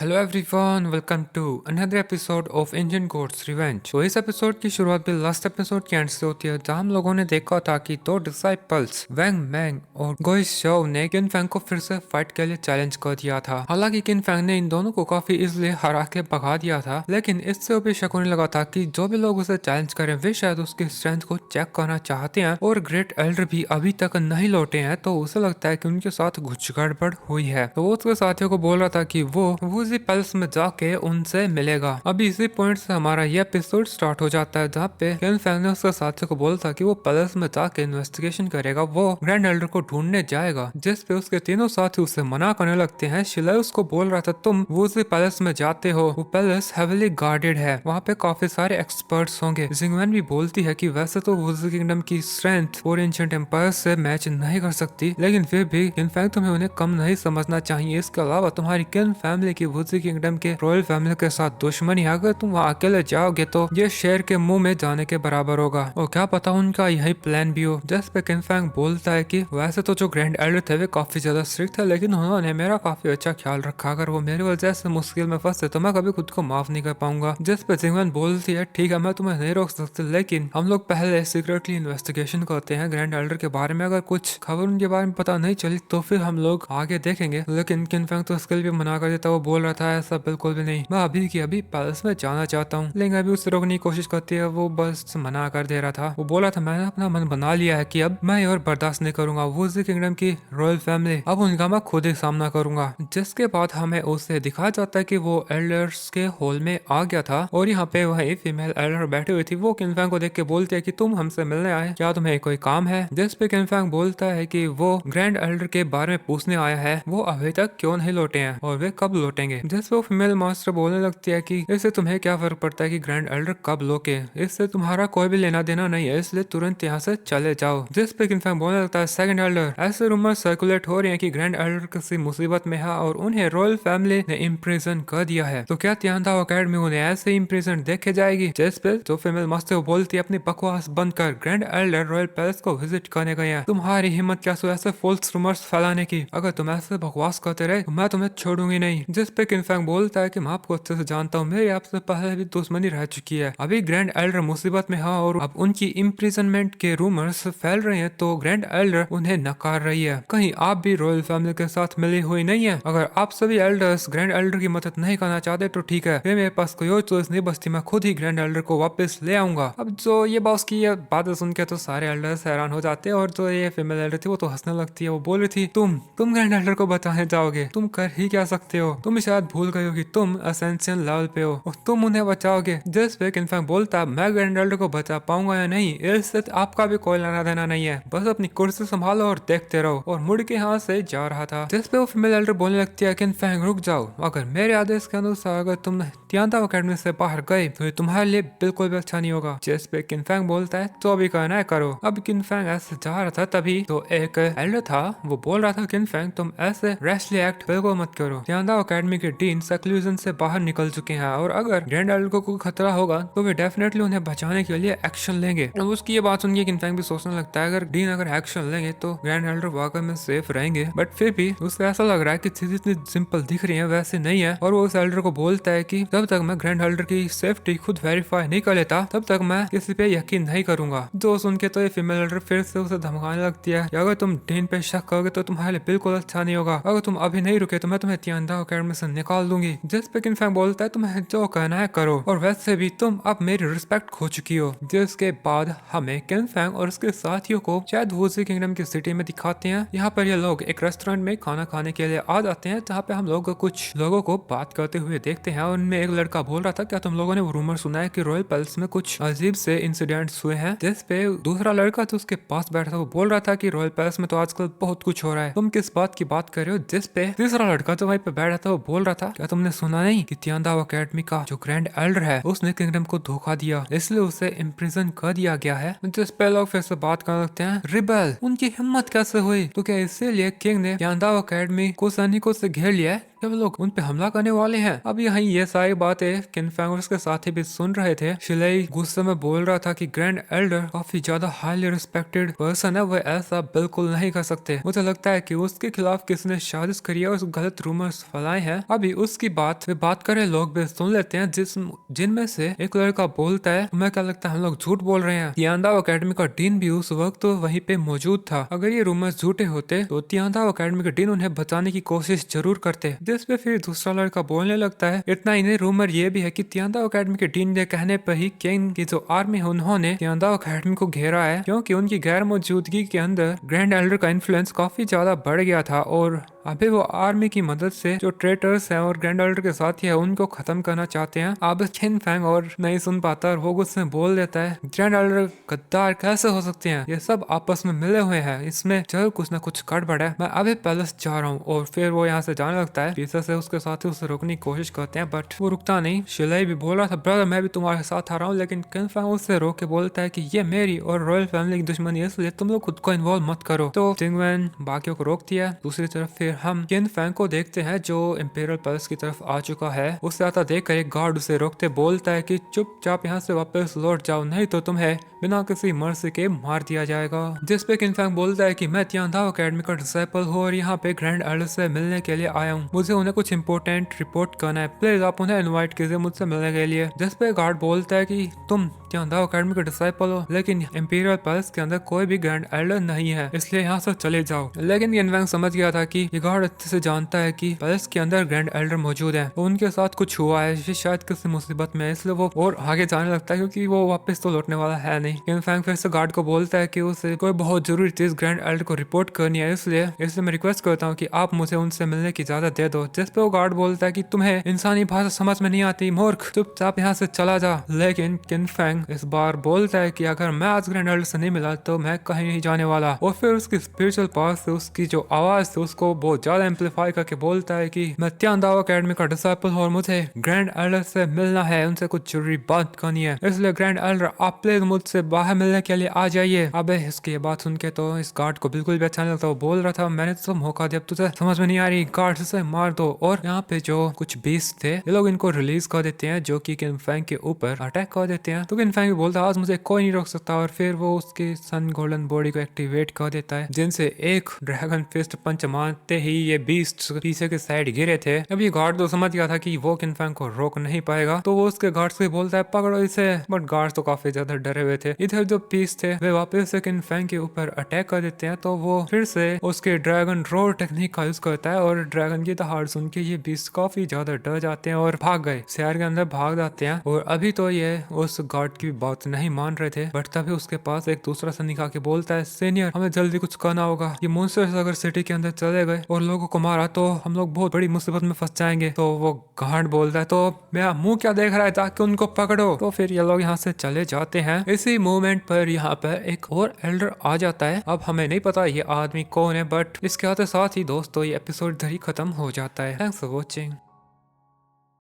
Hello everyone, welcome to another episode of Indian courts revenge. तो इस episode की शुरुआत भी लास्ट एपिसोड के एंड से होती है, जहां हम लोगों ने देखा था कि दो डिसाइपल्स वैंग मैंग और गोई शो ने किन फैंग को फिर से फाइट के लिए चैलेंज कर दिया था। हालांकि किन फैंग ने इन दोनों को काफी इजीली हरा के भगा दिया था, लेकिन इससे भी शक होने लगा था कि जो भी लोग उसे चैलेंज करें वे शायद उसकी स्ट्रेंथ को चेक करना चाहते हैं, और ग्रेट एल्डर भी अभी तक नहीं लौटे हैं, तो उसे लगता है कि उनके साथ कुछ गड़बड़ हुई है। तो वो उसके साथियों को बोल रहा था कि वो वूजी पैलेस में जाके उनसे मिलेगा। अभी इसी पॉइंट से हमारा ये एपिसोड स्टार्ट हो जाता है, जहाँ पे किन फैंग ने उसके साथियों को बोला था कि वो पैलेस में जाके इन्वेस्टिगेशन करेगा, वो ग्रैंड एल्डर को ढूंढने जाएगा, जिस पे उसके तीनों साथी उसे मना करने लगते हैं। शिलाई उसको बोल रहा था तुम वूजी पैलेस में जाते हो, वो पैलेस हेविली गार्डेड है, वहाँ पे काफी सारे एक्सपर्ट्स होंगे। जिंगमैन भी बोलती है कि वैसे तो वूजी किंगडम की स्ट्रेंथ और एंशिएंट एम्पायर से मैच नहीं कर सकती, लेकिन फिर भी किन फैंग तुम्हें उन्हें कम नहीं समझना चाहिए। इसके अलावा तुम्हारी किन फैमिली की वुजी किंगडम के रॉयल फैमिली के साथ दुश्मनी है, अगर तुम वहाँ अकेले जाओगे तो ये शेर के मुंह में जाने के बराबर होगा, और क्या पता उनका यही प्लान भी हो। जिस पे किन फैंग बोलता है कि वैसे तो जो ग्रैंड एल्डर थे वे काफी ज्यादा स्ट्रिक्ट थे, लेकिन उन्होंने मेरा काफी अच्छा ख्याल रखा, अगर वो मेरी वजह से मुश्किल में फंसे तो मैं कभी खुद को माफ नहीं कर पाऊंगा। जिस पे जिंगमैन बोलती है ठीक है मैं तुम्हें नहीं रोक सकती, लेकिन हम लोग पहले सीक्रेटली इन्वेस्टिगेशन करते हैं ग्रैंड एल्डर के बारे में, अगर कुछ खबर उनके बारे में पता नहीं चली तो फिर हम लोग आगे देखेंगे। लेकिन किन फैंग तो इसके लिए भी मना कर देता, वो बोल रहा था ऐसा बिल्कुल भी नहीं, मैं अभी की अभी पैलेस में जाना चाहता हूँ। लेकिन अभी उससे रोकने की कोशिश करती है, वो बस मना कर दे रहा था। वो बोला था मैंने अपना मन बना लिया है कि अब मैं और बर्दाश्त नहीं करूंगा, वुजी किंगडम की रॉयल फैमिली अब उनका मैं खुद ही सामना करूंगा। जिसके बाद हमें उसे दिखाया जाता है कि वो एल्डर्स के हॉल में आ गया था, और यहाँ पे वही फीमेल एल्डर बैठी हुई थी। वो किन फैंग को देख के बोलती है कि तुम हमसे मिलने आए, क्या तुम्हें कोई काम है। जिस पे किन फैंग बोलता है कि वो ग्रैंड एल्डर के बारे में पूछने आया है, वो अभी तक क्यों नहीं लौटे हैं और वे कब लौटेंगे। जिस पे वो फीमेल मास्टर बोलने लगती है कि इससे तुम्हें क्या फर्क पड़ता है कि ग्रैंड एल्डर कब लौटे, इससे तुम्हारा कोई भी लेना देना नहीं है, इसलिए तुरंत यहाँ से चले जाओ। जिस पे किन फैंग बोलने लगता है सेकंड एल्डर, ऐसे रूमर सर्कुलेट हो रहे हैं कि ग्रैंड एल्डर किसी मुसीबत में है और उन्हें रॉयल फैमिली ने इम्प्रिजन कर दिया है, तो क्या तियांदा अकेडमी उन्हें ऐसे इम्प्रिजन देखे जाएगी। जिस पे जो फीमेल मास्टर बोलती है अपनी बकवास बंद कर, ग्रैंड एल्डर रॉयल पैलेस को विजिट करने गए हैं, तुम्हारी हिम्मत क्या ऐसे फॉल्स रूमर्स फैलाने की, अगर तुम ऐसे बकवास करते रहे तो मैं तुम्हें छोड़ूंगी नहीं। जिस पे किन फैंग बोलता है कि मैं आपको अच्छे से जानता हूँ, मेरी आपसे पहले भी दुश्मनी रह चुकी है, अभी ग्रैंड एल्डर मुसीबत में है और अब उनकी इम्प्रिजनमेंट के रूमर्स फैल रहे हैं, तो ग्रैंड एल्डर उन्हें नकार रही है। कहीं आप भी रॉयल फैमिली के साथ मिली हुई नहीं है। अगर आप सभी एल्डर्स ग्रैंड एल्डर की मदद नहीं करना चाहते तो ठीक है, फिर मेरे पास कोई और चॉइस नहीं बचती, मैं खुद ही ग्रैंड एल्डर को वापस ले आऊंगा। अब जो ये बॉस की ये बातें सुन के तो सारे एल्डर्स हैरान हो जाते हैं, और जो ये फीमेल एल्डर थी वो तो हंसने लगती है। वो बोल रही थी तुम ग्रैंड एल्डर को बचाने जाओगे, तुम कर ही क्या सकते हो, तुम शायद भूल गए हो कि तुम असेंशियल लेवल पे हो और तुम उन्हें बचाओगे। जिस पे किन फैंग बोलता मैं ग्रैंड एल्डर को बचा पाऊंगा या नहीं इससे आपका भी कोई लेना देना नहीं है, बस अपनी कुर्सी संभालो और देखते रहो, और मुड़ के यहाँ से जा रहा था। जिस पे वो फीमेल एल्डर बोलने लगती है किन फैंग रुक जाओ, अगर मेरे आदेश के अनुसार अगर तुम तियांदा अकेडमी से बाहर गए तो ये तुम्हारे लिए बिल्कुल भी अच्छा नहीं होगा। जिस पे किन फैंग बोलता है तो अभी करना है करो। अब किन फैंग ऐसे जा रहा था, तभी तो एक एल्डर था, वो बोल रहा था किन फैंग तुम ऐसे रैशली एक्ट बिल्कुल मत करो, तियांदा अकेडमी के डीन सक्लूजन से बाहर निकल चुके हैं, और अगर ग्रैंड एल्डर को कोई खतरा होगा तो वे डेफिनेटली उन्हें बचाने के लिए एक्शन लेंगे। अब उसकी ये बात सुनकर किन फैंग भी सोचने लगता है अगर डीन अगर एक्शन लेंगे तो ग्रैंड एल्डर वाकई में सेफ रहेंगे, बट फिर भी उसको ऐसा लग रहा है कि चीजें इतनी सिंपल दिख रही है वैसे नहीं है, और वो उस एल्डर को बोलता है कि जब तक मैं ग्रैंड एल्डर की सेफ्टी खुद वेरीफाई नहीं कर लेता तब तक मैं किसी पे यकीन नहीं करूंगा। जो सुन के तो ये फीमेल एल्डर फिर से उसे धमकाने लगती है कि अगर तुम डीन पे शक करोगे तो तुम्हारे लिए बिल्कुल अच्छा नहीं होगा, अगर तुम अभी नहीं रुके तो मैं तुम्हें तियांदा अकेडमी से निकाल दूंगी। जिस पे किन फैंग बोलता है तुम्हें जो कहना है करो, और वैसे भी तुम अब मेरी रिस्पेक्ट खो चुकी हो। जिसके बाद हमें किन फैंग और उसके साथियों को शायद वुजी किंगडम की सिटी में दिखाते हैं। यहाँ पर ये लोग एक रेस्टोरेंट में खाना खाने के लिए आ जाते हैं, जहाँ पे हम लोग कुछ लोगों को बात करते हुए देखते हैं। उनमें एक लड़का बोल रहा था क्या तुम लोगों ने वो रूमर सुना है कि रॉयल पैलेस में कुछ अजीब से इंसिडेंट्स हुए हैं। जिस पे दूसरा लड़का तो उसके पास बैठा था, वो बोल रहा था कि रॉयल पैलेस में तो आजकल बहुत कुछ हो रहा है, तुम किस बात की बात कर रहे हो। जिस पे तीसरा लड़का तो वहीं पे बैठा था, वो बोल रहा था क्या तुमने सुना नहीं कि तियांदा अकेडमी का जो ग्रैंड एल्डर है उसने किंगडम को धोखा दिया, इसलिए उसे इम्प्रिजन कर दिया गया है। जिस पे लोग फिर से बात करने लगते हैं रिबेल उनकी हिम्मत कैसे हुई, तो क्या इसीलिए किंग ने तियांदा अकेडमी को सैनिकों से घेर लिया है क्या वो लोग उन पे हमला करने वाले हैं? अब यहाँ ये सारी बातें किनफैंग और उसके साथी भी सुन रहे थे। शिलाई गुस्से में बोल रहा था कि ग्रैंड एल्डर काफी ज्यादा हाईली रिस्पेक्टेड पर्सन है, वो ऐसा बिल्कुल नहीं कर सकते। मुझे लगता है कि उसके खिलाफ किसने साजिश करी है और गलत रूमर्स फैलाए हैं। अभी उसकी बात करे लोग भी सुन लेते हैं, जिनमें से एक लड़का बोलता है, तुम्हें क्या लगता है हम लोग झूठ बोल रहे हैं? तियांदाओ अकेडमी का डीन भी उस वक्त तो वहीं पे मौजूद था। अगर ये रूमर्स झूठे होते तो तियांदाओ अकेडमी के डीन उन्हें बचाने की कोशिश जरूर करते। जिस पे फिर दूसरा लड़का बोलने लगता है, इतना ही नहीं, रूमर ये भी है कि तियांदाओ अकेडमी के डीन के कहने पर ही किंग की जो आर्मी है उन्होंने तियांदाओ अकेडमी को घेरा है, क्योंकि उनकी गैर मौजूदगी के अंदर ग्रैंड एल्डर का इन्फ्लुएंस काफी ज्यादा बढ़ गया था और अभी वो आर्मी की मदद से जो ट्रेटर्स हैं और ग्रैंड एल्डर के साथी है उनको खत्म करना चाहते हैं। अब किनफैंग और नहीं सुन पाता और वो गुस्से में बोल देता है, ग्रैंड एल्डर गद्दार कैसे हो सकते हैं? ये सब आपस में मिले हुए हैं, इसमें जरूर कुछ ना कुछ गड़बड़ है। मैं अभी पैलेस जा रहा हूँ। और फिर वो यहाँ से जाने लगता है। पीछे से उसके साथी उसे रोकने की कोशिश करते हैं बट वो रुकता नहीं। शिलाई भी बोल रहा था, ब्रदर मैं भी तुम्हारे साथ आ रहा हूँ, लेकिन किनफैंग उससे रोक के बोलता है कि ये मेरी और रॉयल फैमिली की दुश्मनी है, इसलिए तुम लोग खुद को इन्वॉल्व मत करो। तो जिंगवैन बाकियों को रोकती है। दूसरी तरफ फिर हम किनफैंग को देखते हैं जो इंपीरियल पैलेस की तरफ आ चुका है। उसे आता देखकर एक गार्ड उसे रोकते बोलता है कि चुपचाप यहाँ से वापस लौट जाओ, नहीं तो तुम्हें बिना किसी मर्जी के मार दिया जाएगा। जिस पे किनफैंग बोलता है कि मैं तियांदाओ अकेडमी का डिसाइपल हूँ और यहाँ पे ग्रैंड एल्डर से मिलने के लिए आया हूँ, मुझे उन्हें कुछ इंपॉर्टेंट रिपोर्ट करना है, प्लीज आप उन्हें इनवाइट कीजिए मुझसे मिलने के लिए। जिस पे गार्ड बोलता है कि तुम तियांदाओ अकेडमी के डिसाइपल हो, लेकिन इंपीरियल पैलेस के अंदर कोई भी ग्रैंड एल्डर नहीं है, इसलिए यहाँ से चले जाओ। लेकिन किनफैंग समझ गया था कि ये गार्ड अच्छे से जानता है कि पैलेस के अंदर ग्रैंड एल्डर मौजूद है, तो उनके साथ कुछ हुआ है, ये शायद किसी मुसीबत में है, इसलिए वो और आगे जाने लगता है क्योंकि वो वापस तो लौटने वाला है नहीं। किनफैंग फिर से गार्ड को बोलता है कि उसे कोई बहुत जरूरी चीज ग्रैंड एल्डर को रिपोर्ट करनी है, इसलिए मैं रिक्वेस्ट करता हूँ कि आप मुझे उनसे मिलने की इजाजत दे दो। जिस पे वो गार्ड बोलता है कि तुम्हें इंसानी भाषा समझ में नहीं आती मूर्ख, चुपचाप यहाँ से चला जा। लेकिन किनफैंग इस बार बोलता है कि अगर मैं आज ग्रैंड एल्डर से नहीं मिला तो मैं कहीं नहीं जाने वाला। और फिर उसकी स्पिरिचुअल पावर से उसकी जो आवाज थी उसको बहुत ज्यादा एम्पलीफाई करके बोलता है कि मैं तियांदाओ अकेडमी का डिसाइपल हूँ और मुझे ग्रैंड एल्डर से मिलना है, उनसे कुछ जरूरी बात करनी है, इसलिए ग्रैंड एल्डर आप प्लीज मुझसे बाहर मिलने के लिए आ जाइए। अबे इसकी ये बात सुन के तो इस गार्ड को बिल्कुल भी अच्छा नहीं लगता। वो बोल रहा था मैंने तो मौका दिया, तुझे समझ में नहीं आ रही, गार्ड से मार दो। और यहाँ पे जो कुछ बीस्ट थे ये लोग इनको रिलीज कर देते हैं जो कि किनफैंग के ऊपर अटैक कर देते हैं। तो किनफैंग बोलता है आज मुझे कोई नहीं रोक सकता और फिर वो उसके सन गोल्डन बॉडी को एक्टिवेट कर देता है, जिनसे एक ड्रैगन फिस्ट पंच मारते ही ये बीस्ट पीछे के साइड गिरे थे। अब ये गार्ड तो समझ गया था कि वो किनफैंग को रोक नहीं पाएगा, तो वो उसके गार्ड से बोलता है पकड़ो इसे, बट गार्ड तो काफी ज्यादा डरे हुए थे। इधर जो पीस थे वे वापस से किनफैंग के ऊपर अटैक कर देते हैं, तो वो फिर से उसके ड्रैगन रोर टेक्निक का यूज करता है और ड्रैगन की दहाड़ सुन के ये बीस्ट काफी ज्यादा डर जाते हैं और भाग गए, शहर के अंदर भाग जाते हैं। और अभी तो ये उस गार्ड की बात नहीं मान रहे थे, बट तभी उसके पास एक दूसरा सैनिक आके बोलता है सीनियर हमें जल्दी कुछ करना होगा, ये मॉन्स्टर्स अगर सिटी के अंदर चले गए और लोगों को मारा तो हम लोग बहुत बड़ी मुसीबत में फंस जाएंगे। तो वो गार्ड बोलता है तो मेरा मुंह क्या देख रहा है, जाके उनको पकड़ो। तो फिर ये लोग यहाँ से चले जाते हैं। इसी मोमेंट पर यहाँ पर एक और एल्डर आ जाता है। अब हमें नहीं पता ये आदमी कौन है, बट इसके आते साथ ही दोस्तों ये एपिसोड इधर ही खत्म हो जाता है। Thanks for watching.